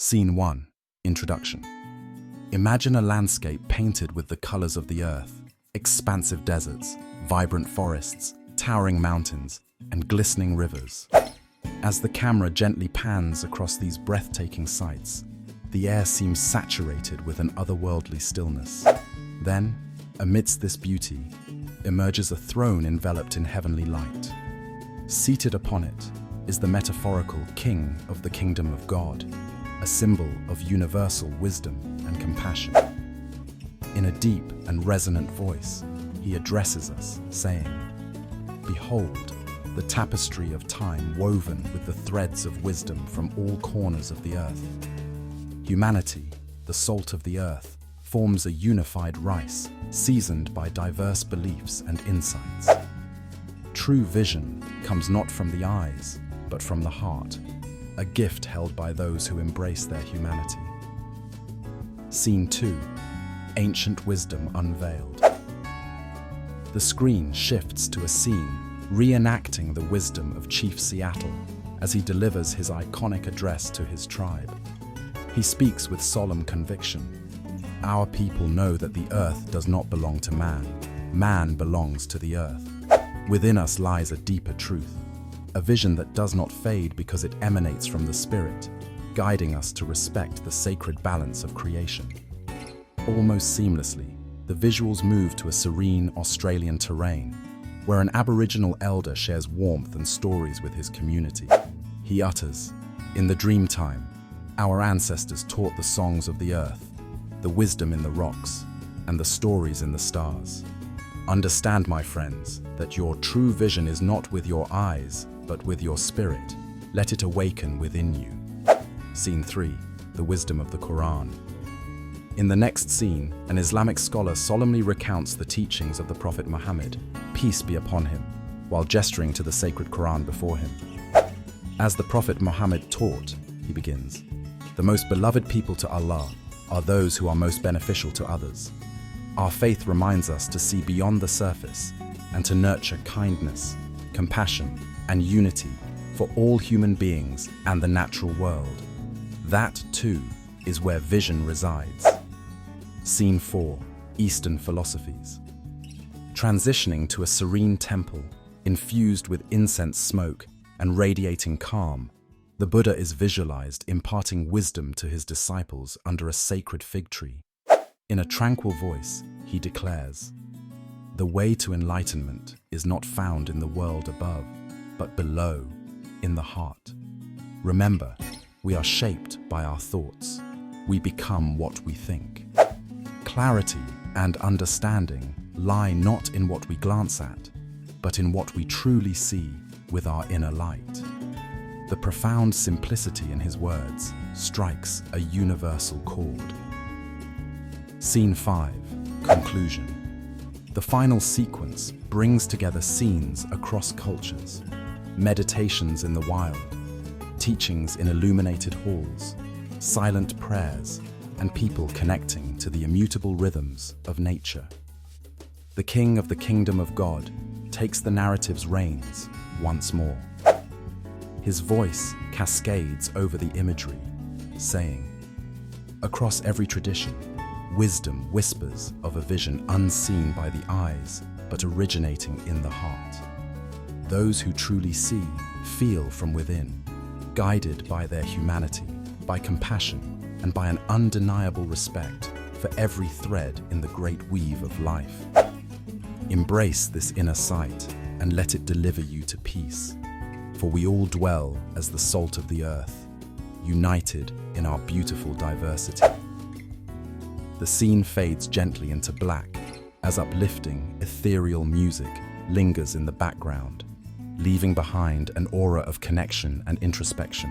Scene 1. Introduction. Imagine a landscape painted with the colors of the earth, expansive deserts, vibrant forests, towering mountains, and glistening rivers. As the camera gently pans across these breathtaking sights, the air seems saturated with an otherworldly stillness. Then, amidst this beauty, emerges a throne enveloped in heavenly light. Seated upon it is the metaphorical King of the Kingdom of God, a symbol of universal wisdom and compassion. In a deep and resonant voice, he addresses us, saying, "Behold, the tapestry of time woven with the threads of wisdom from all corners of the earth. Humanity, the salt of the earth, forms a unified rice, seasoned by diverse beliefs and insights. True vision comes not from the eyes, but from the heart, a gift held by those who embrace their humanity." Scene 2. Ancient wisdom unveiled. The screen shifts to a scene reenacting the wisdom of Chief Seattle as he delivers his iconic address to his tribe. He speaks with solemn conviction. "Our people know that the earth does not belong to man. Man belongs to the earth. Within us lies a deeper truth, a vision that does not fade because it emanates from the spirit, guiding us to respect the sacred balance of creation." Almost seamlessly, the visuals move to a serene Australian terrain, where an Aboriginal elder shares warmth and stories with his community. He utters, "In the dream time, our ancestors taught the songs of the earth, the wisdom in the rocks, and the stories in the stars. Understand, my friends, that your true vision is not with your eyes, but with your spirit. Let it awaken within you." Scene 3. The wisdom of the Quran. In the next scene, an Islamic scholar solemnly recounts the teachings of the Prophet Muhammad, peace be upon him, while gesturing to the sacred Quran before him. As the Prophet Muhammad taught, he begins, "The most beloved people to Allah are those who are most beneficial to others. Our faith reminds us to see beyond the surface and to nurture kindness, compassion, and unity for all human beings and the natural world. That, too, is where vision resides." Scene 4. Eastern philosophies. Transitioning to a serene temple, infused with incense smoke and radiating calm, the Buddha is visualized imparting wisdom to his disciples under a sacred fig tree. In a tranquil voice, he declares, "The way to enlightenment is not found in the world above, but below, in the heart. Remember, we are shaped by our thoughts. We become what we think. Clarity and understanding lie not in what we glance at, but in what we truly see with our inner light." The profound simplicity in his words strikes a universal chord. Scene 5. Conclusion. The final sequence brings together scenes across cultures, meditations in the wild, teachings in illuminated halls, silent prayers, and people connecting to the immutable rhythms of nature. The King of the Kingdom of God takes the narrative's reins once more. His voice cascades over the imagery, saying, "Across every tradition, wisdom whispers of a vision unseen by the eyes, but originating in the heart. Those who truly see feel from within, guided by their humanity, by compassion, and by an undeniable respect for every thread in the great weave of life. Embrace this inner sight and let it deliver you to peace, for we all dwell as the salt of the earth, united in our beautiful diversity." The scene fades gently into black as uplifting, ethereal music lingers in the background, leaving behind an aura of connection and introspection.